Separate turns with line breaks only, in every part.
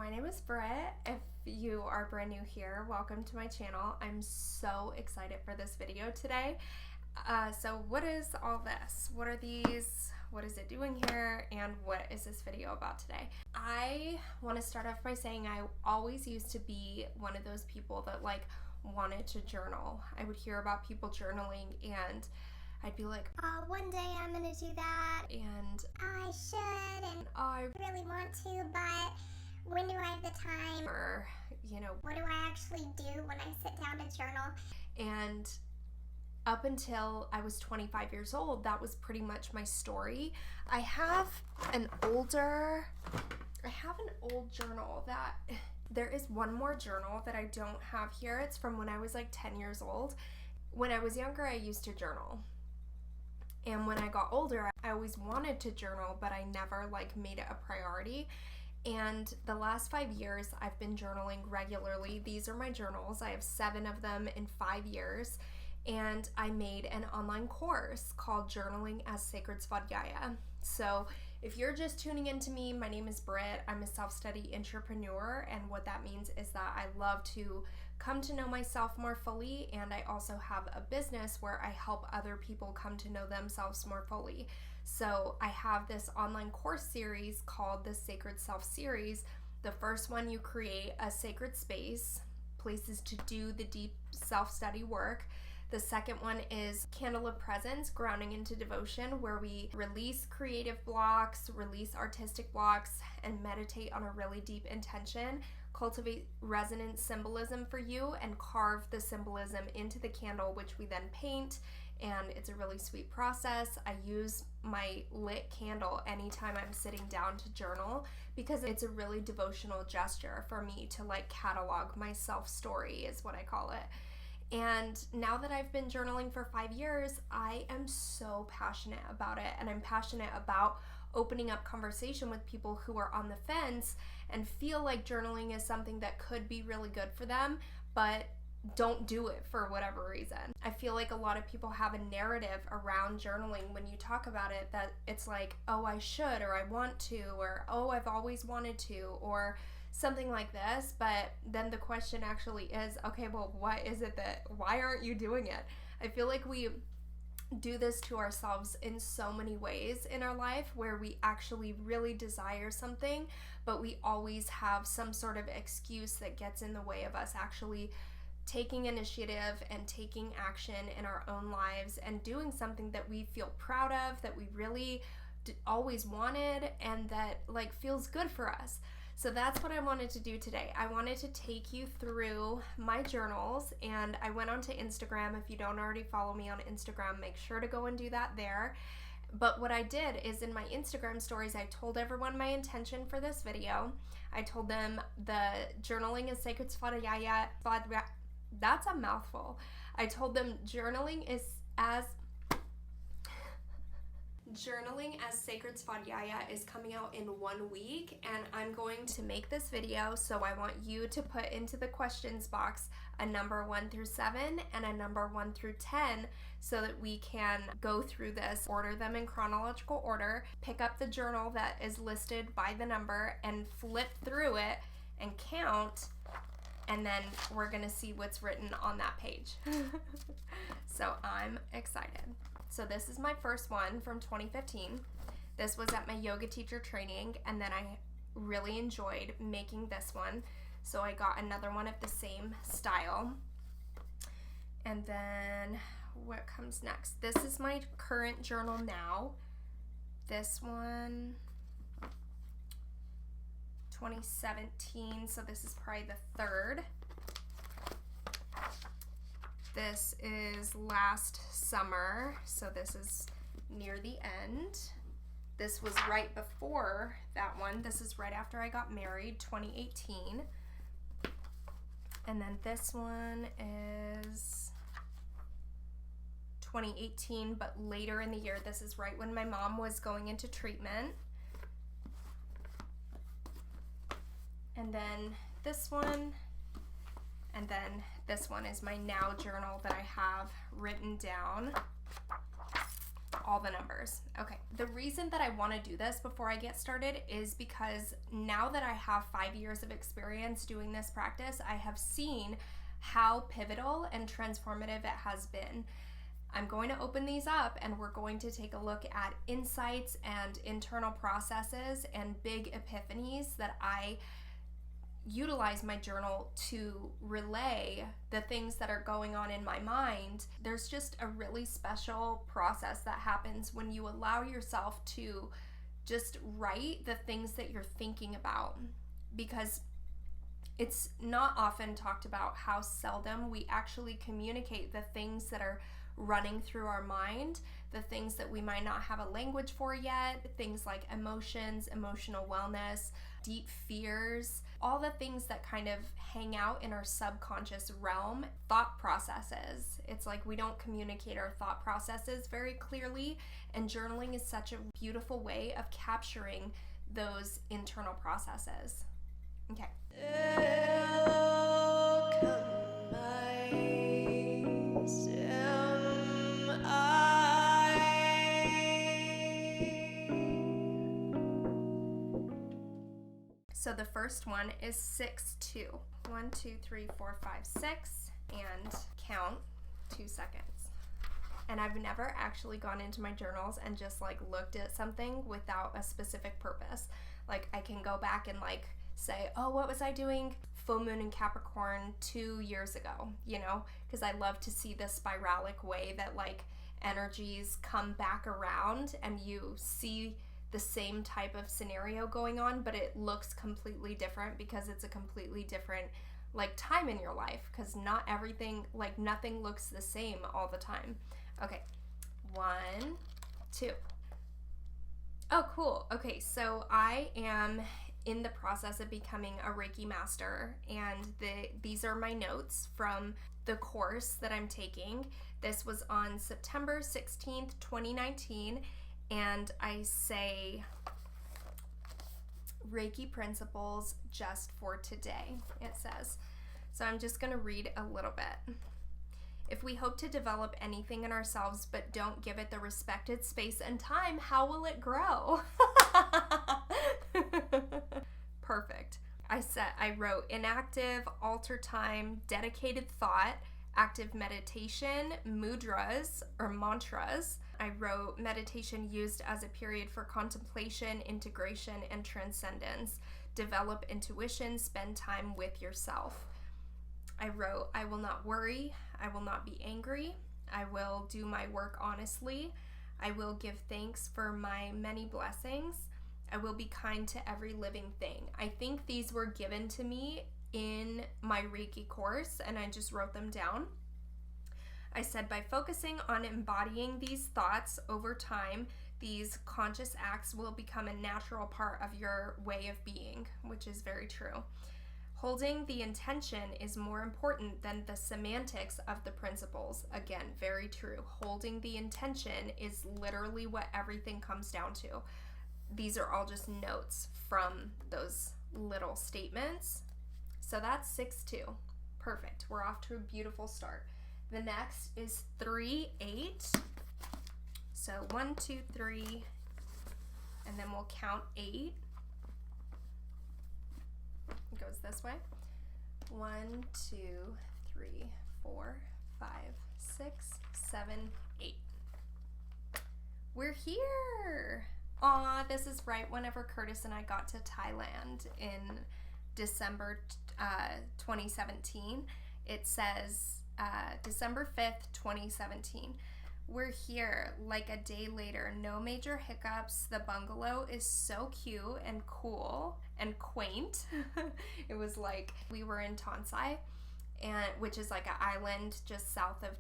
My name is Britt. If you are brand new here, welcome to my channel. I'm so excited for this video today. So what is all this? What are these? What is it doing here? And what is this video about today? I want to start off by saying I always used to be one of those people that wanted to journal. I would hear about people journaling and I'd be like,
one day I'm gonna do that,
and
I should, and
I
really want to, but when do I have the time?
or,
what do I actually do when I sit down to journal?
And up until I was 25 years old, that was pretty much my story. I have an old journal that, there is one more journal that I don't have here. It's from when I was like 10 years old. When I was younger, I used to journal. And when I got older, I always wanted to journal, but I never made it a priority. And the last 5 years, I've been journaling regularly. These are my journals. I have 7 of them in 5 years. And I made an online course called Journaling as Sacred Svadhyaya. So if you're just tuning into me, my name is Britt. I'm a self-study entrepreneur. And what that means is that I love to come to know myself more fully. And I also have a business where I help other people come to know themselves more fully. So I have this online course series called the Sacred Self series. The first one, you create a sacred space, places to do the deep self-study work. The second one is Candle of Presence, grounding into devotion, where we release creative blocks, release artistic blocks, and meditate on a really deep intention, cultivate resonant symbolism for you, and carve the symbolism into the candle, which we then paint. And it's a really sweet process. I use my lit candle anytime I'm sitting down to journal because it's a really devotional gesture for me to catalog my self story, is what I call it. And now that I've been journaling for 5 years, I am so passionate about it. And I'm passionate about opening up conversation with people who are on the fence and feel like journaling is something that could be really good for them, but don't do it for whatever reason. I feel like a lot of people have a narrative around journaling when you talk about it that it's like, oh, I should, or I want to, or oh, I've always wanted to, or something like this. But then the question actually is, okay, well, what is it why aren't you doing it? I feel like we do this to ourselves in so many ways in our life where we actually really desire something, but we always have some sort of excuse that gets in the way of us actually taking initiative and taking action in our own lives and doing something that we feel proud of, that we really always wanted, and that feels good for us. So that's what I wanted to do today. I wanted to take you through my journals, and I went onto Instagram. If you don't already follow me on Instagram, make sure to go and do that there. But what I did is in my Instagram stories, I told everyone my intention for this video. I told them the journaling is Sacred Svadhyaya. That's a mouthful. I told them journaling as Sacred Svadhyaya is coming out in 1 week, and I'm going to make this video, so I want you to put into the questions box a number 1 through 7 and a number 1 through 10 so that we can go through this, order them in chronological order, pick up the journal that is listed by the number and flip through it and count, and then we're gonna see what's written on that page. So I'm excited. So this is my first one from 2015. This was at my yoga teacher training, and then I really enjoyed making this one. So I got another one of the same style. And then what comes next? This is my current journal now. This one, 2017, so this is probably the third. This is last summer, so this is near the end. This was right before that one. This is right after I got married, 2018. And then this one is 2018, but later in the year. This is right when my mom was going into treatment. And then this one, and then this one is my now journal that I have written down all the numbers. Okay, the reason that I want to do this before I get started is because now that I have 5 years of experience doing this practice, I have seen how pivotal and transformative it has been. I'm going to open these up and we're going to take a look at insights and internal processes and big epiphanies that I utilize my journal to relay the things that are going on in my mind. There's just a really special process that happens when you allow yourself to just write the things that you're thinking about, because it's not often talked about how seldom we actually communicate the things that are running through our mind, the things that we might not have a language for yet, things like emotions, emotional wellness, deep fears, all the things that kind of hang out in our subconscious realm, thought processes. It's like we don't communicate our thought processes very clearly, and journaling is such a beautiful way of capturing those internal processes. Okay. So the first one is 6-2. 1, 2, 3, 4, 5, 6, and count 2 seconds. And I've never actually gone into my journals and just like looked at something without a specific purpose. Like I can go back and like say, oh, what was I doing full moon in Capricorn 2 years ago, you know, because I love to see the spiralic way that like energies come back around and you see the same type of scenario going on, but it looks completely different because it's a completely different like time in your life, because not everything, like nothing looks the same all the time. Okay, 1, 2. Oh, cool. Okay, so I am in the process of becoming a Reiki master, and these are my notes from the course that I'm taking. This was on September 16th, 2019, and I say Reiki principles just for today, it says. So I'm just going to read a little bit. If we hope to develop anything in ourselves but don't give it the respected space and time, how will it grow? Perfect. I wrote inactive, alter time, dedicated thought, active meditation, mudras or mantras. I wrote meditation used as a period for contemplation, integration, and transcendence. Develop intuition, spend time with yourself. I wrote, I will not worry, I will not be angry, I will do my work honestly, I will give thanks for my many blessings, I will be kind to every living thing. I think these were given to me in my Reiki course, and I just wrote them down. I said, by focusing on embodying these thoughts over time, these conscious acts will become a natural part of your way of being, which is very true. Holding the intention is more important than the semantics of the principles. Again, very true. Holding the intention is literally what everything comes down to. These are all just notes from those little statements. So that's 6-2. Perfect. We're off to a beautiful start. The next is 3-8. So 1, 2, 3, and then we'll count 8. It goes this way. 1, 2, 3, 4, 5, 6, 7, 8. We're here. Aw, this is right whenever Curtis and I got to Thailand in December 2017. It says December 5th, 2017. We're here like a day later, no major hiccups. The bungalow is so cute and cool and quaint. It was like we were in Tonsai, which is like an island just south of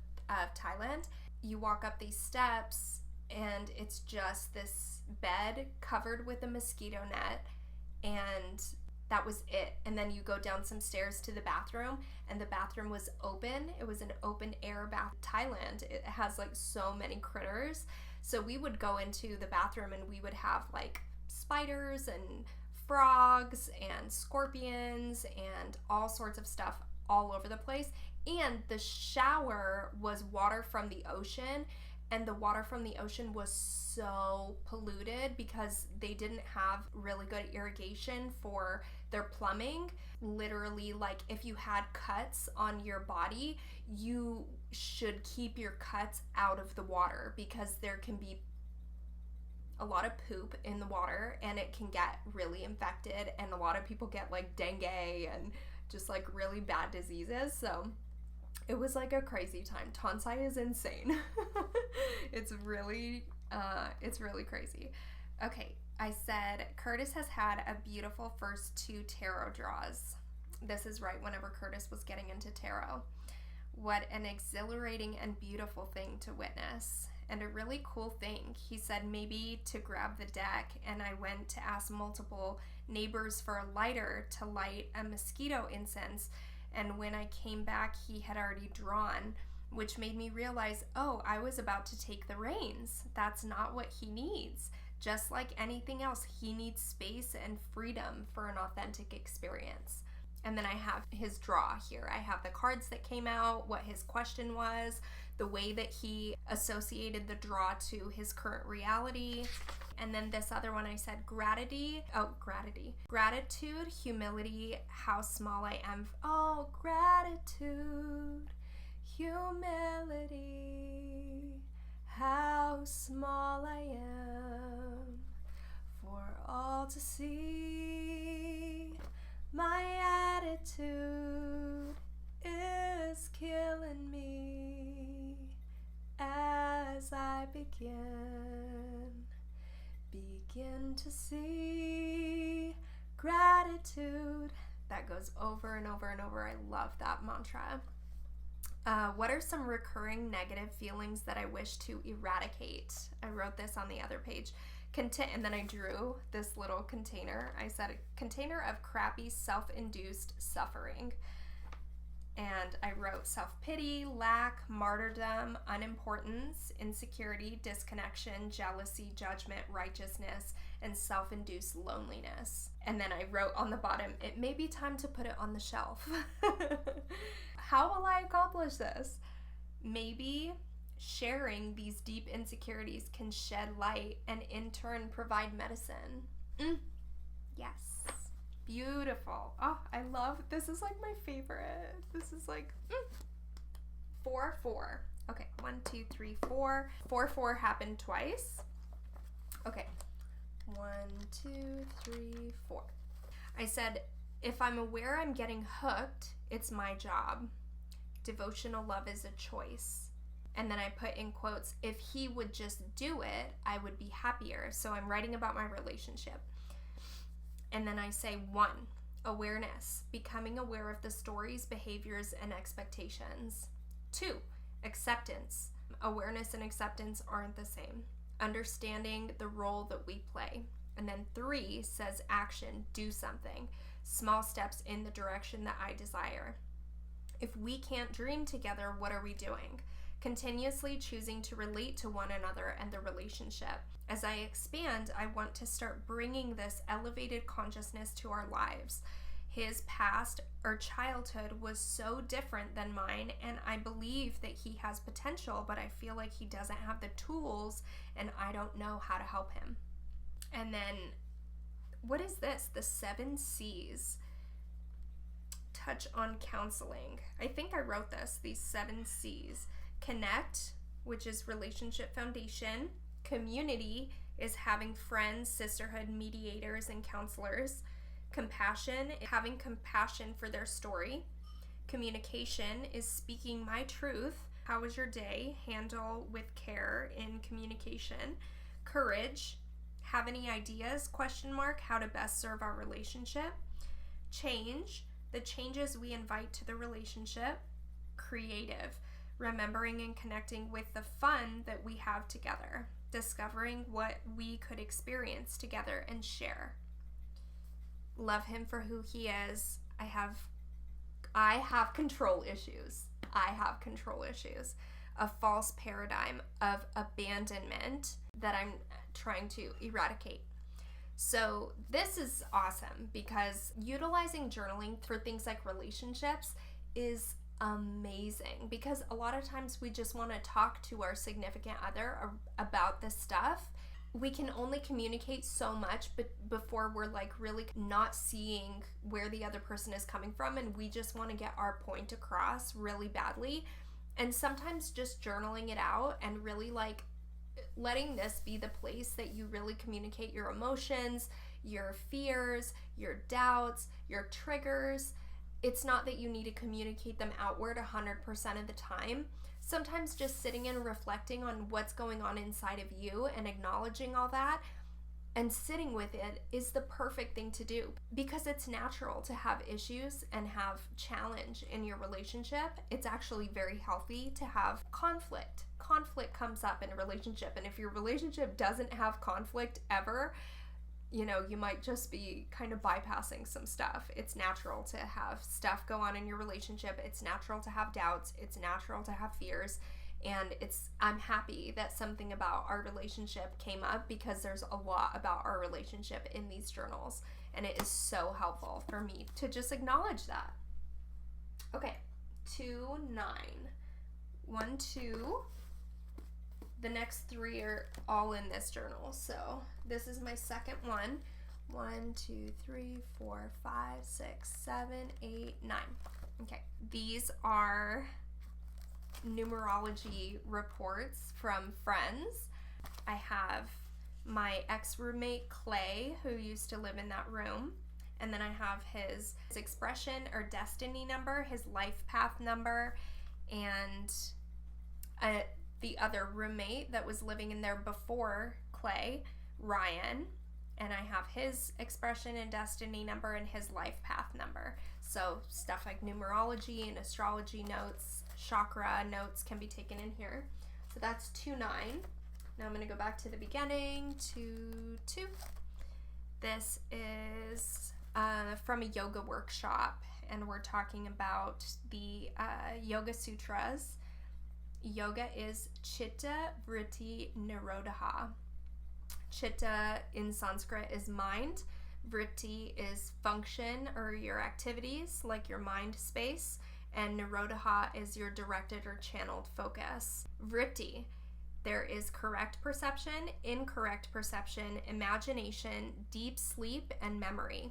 Thailand. You walk up these steps and it's just this bed covered with a mosquito net, and that was it. And then you go down some stairs to the bathroom, and the bathroom was open. It was an open air bath. Thailand, it has like so many critters. So we would go into the bathroom and we would have like spiders and frogs and scorpions and all sorts of stuff all over the place. And the shower was water from the ocean, and the water from the ocean was so polluted because they didn't have really good irrigation for their plumbing. Literally, like, if you had cuts on your body, you should keep your cuts out of the water because there can be a lot of poop in the water and it can get really infected, and a lot of people get like dengue and just like really bad diseases. So it was like a crazy time. Tonsai is insane. It's really crazy. Okay, I said Curtis has had a beautiful first 2 tarot draws. This is right whenever Curtis was getting into tarot. What an exhilarating and beautiful thing to witness. And a really cool thing. He said maybe to grab the deck, and I went to ask multiple neighbors for a lighter to light a mosquito incense. And when I came back, he had already drawn, which made me realize, oh, I was about to take the reins. That's not what he needs. Just like anything else, he needs space and freedom for an authentic experience. And then I have his draw here. I have the cards that came out, what his question was, the way that he associated the draw to his current reality. And then this other one I said gratitude, humility, how small I am. Oh, gratitude, humility, how small I am for all to see. My attitude is killing me as I begin to see gratitude. That goes over and over and over. I love that mantra. What are some recurring negative feelings that I wish to eradicate? I wrote this on the other page. And then I drew this little container. I said a container of crappy self-induced suffering. And I wrote self-pity, lack, martyrdom, unimportance, insecurity, disconnection, jealousy, judgment, righteousness, and self-induced loneliness. And then I wrote on the bottom, it may be time to put it on the shelf. How will I accomplish this? Maybe sharing these deep insecurities can shed light and in turn provide medicine. Yes. Beautiful. Oh, I love, this is like my favorite. This is like 4-4. Okay, 1, 2, 3, 4. 4-4 happened twice. Okay, 1, 2, 3, 4. I said, if I'm aware I'm getting hooked, it's my job. Devotional love is a choice. And then I put in quotes, if he would just do it, I would be happier. So I'm writing about my relationship. And then I say 1, awareness, becoming aware of the stories, behaviors, and expectations. 2, acceptance. Awareness and acceptance aren't the same. Understanding the role that we play. And then 3 says action, do something. Small steps in the direction that I desire. If we can't dream together, what are we doing? Continuously choosing to relate to one another and the relationship. As I expand, I want to start bringing this elevated consciousness to our lives. His past or childhood was so different than mine, and I believe that he has potential, but I feel like he doesn't have the tools, and I don't know how to help him. And then, what is this? The 7 C's. Touch on counseling. I think I wrote this, these 7 C's. Connect, which is relationship foundation. Community is having friends, sisterhood, mediators, and counselors. Compassion, having compassion for their story. Communication is speaking my truth. How was your day? Handle with care in communication. Courage, have any ideas? ? How to best serve our relationship. Change, the changes we invite to the relationship. Creative, remembering and connecting with the fun that we have together, discovering what we could experience together and share. Love him for who he is. I have control issues. A false paradigm of abandonment that I'm trying to eradicate. So this is awesome because utilizing journaling for things like relationships is amazing, because a lot of times we just want to talk to our significant other about this stuff. We can only communicate so much before we're like really not seeing where the other person is coming from, and we just want to get our point across really badly. And sometimes just journaling it out and really like letting this be the place that you really communicate your emotions, your fears, your doubts, your triggers. It's not that you need to communicate them outward 100% of the time. Sometimes just sitting and reflecting on what's going on inside of you and acknowledging all that and sitting with it is the perfect thing to do, because it's natural to have issues and have challenge in your relationship. It's actually very healthy to have conflict. Conflict comes up in a relationship, and if your relationship doesn't have conflict ever, you know, you might just be kind of bypassing some stuff. It's natural to have stuff go on in your relationship. It's natural to have doubts. It's natural to have fears. And I'm happy that something about our relationship came up, because there's a lot about our relationship in these journals. And it is so helpful for me to just acknowledge that. Okay, 2, 9. 1, 2. The next 3 are all in this journal. So this is my second one. 1, 2, 3, 4, 5, 6, 7, 8, 9. Okay, these are numerology reports from friends. I have my ex-roommate Clay, who used to live in that room, and then I have his expression or destiny number, his life path number, and the other roommate that was living in there before Clay, Ryan, and I have his expression and destiny number and his life path number. So stuff like numerology and astrology notes, chakra notes can be taken in here. So that's 2, 9. Now I'm going to go back to the beginning, 2, 2. This is from a yoga workshop, and we're talking about the Yoga Sutras. Yoga is Chitta, Vritti, Nirodha. Chitta in Sanskrit is mind. Vritti is function or your activities, like your mind space. And Nirodha is your directed or channeled focus. Vritti, there is correct perception, incorrect perception, imagination, deep sleep, and memory.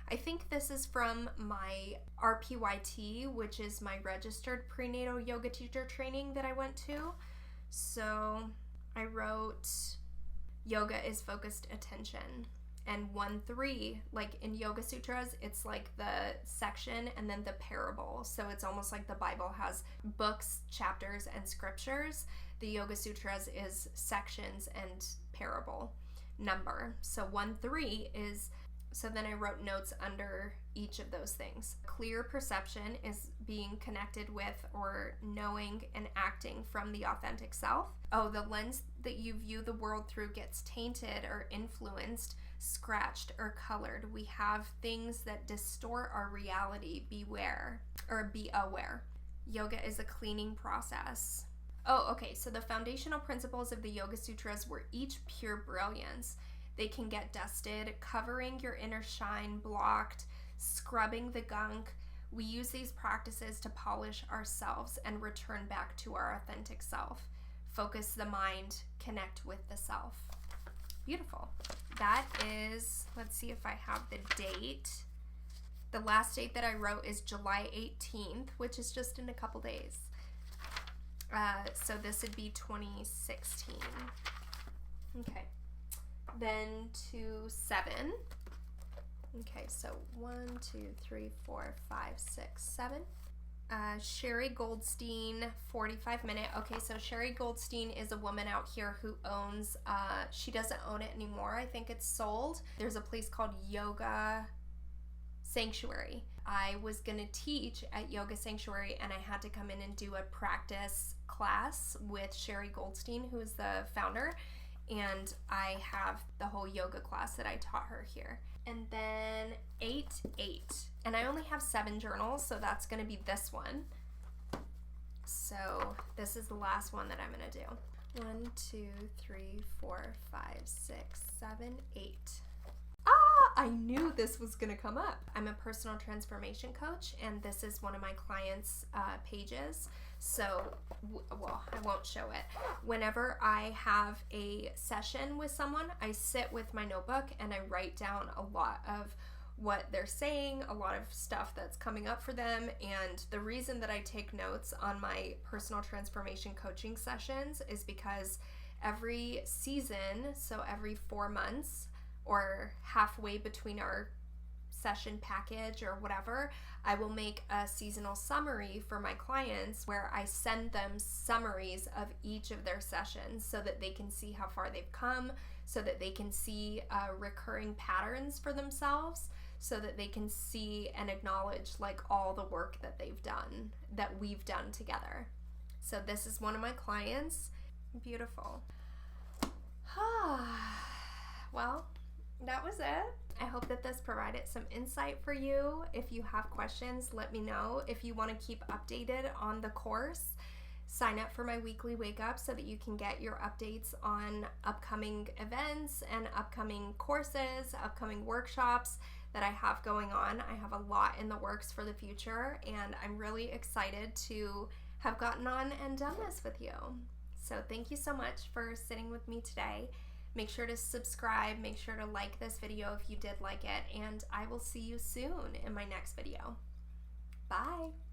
I think this is from my RPYT, which is my registered prenatal yoga teacher training that I went to. So I wrote, yoga is focused attention. And 1, 3, like in Yoga Sutras, it's like the section and then the parable. So it's almost like the Bible has books, chapters, and scriptures. The Yoga Sutras is sections and parable number. So 1, 3 is, so then I wrote notes under each of those things. Clear perception is being connected with or knowing and acting from the authentic self. Oh, the lens that you view the world through gets tainted or influenced, scratched, or colored. We have things that distort our reality. Beware, or be aware. Yoga is a cleaning process. Oh, okay, so the foundational principles of the Yoga Sutras were each pure brilliance. They can get dusted, covering your inner shine, blocked, scrubbing the gunk. We use these practices to polish ourselves and return back to our authentic self. Focus the mind, connect with the self. Beautiful. That is, let's see if I have the date. The last date that I wrote is July 18th, which is just in a couple days. So this would be 2016. Okay. Then 2, 7. Okay, so 1, 2, 3, 4, 5, 6, 7. Sherry Goldstein, 45-minute. Okay, so Sherry Goldstein is a woman out here who owns, she doesn't own it anymore. I think it's sold. There's a place called Yoga Sanctuary. I was going to teach at Yoga Sanctuary, and I had to come in and do a practice class with Sherry Goldstein, who is the founder. And I have the whole yoga class that I taught her here. And then 8, 8. And I only have 7 journals, so that's going to be this one. So this is the last one that I'm going to do. 1, 2, 3, 4, 5, 6, 7, 8. I knew this was going to come up. I'm a personal transformation coach, and this is one of my clients' pages. So, well, I won't show it. Whenever I have a session with someone, I sit with my notebook and I write down a lot of what they're saying, a lot of stuff that's coming up for them. And the reason that I take notes on my personal transformation coaching sessions is because every season, so every 4 months or halfway between our session package or whatever, I will make a seasonal summary for my clients where I send them summaries of each of their sessions so that they can see how far they've come, so that they can see recurring patterns for themselves, so that they can see and acknowledge like all the work that they've done, that we've done together. So this is one of my clients. Beautiful. Well, that was it. I hope that this provided some insight for you. If you have questions, let me know. If you want to keep updated on the course, sign up for my weekly wake up so that you can get your updates on upcoming events and upcoming courses, upcoming workshops that I have going on. I have a lot in the works for the future, and I'm really excited to have gotten on and done this with you. So thank you so much for sitting with me today. Make sure to subscribe, make sure to like this video if you did like it, and I will see you soon in my next video. Bye!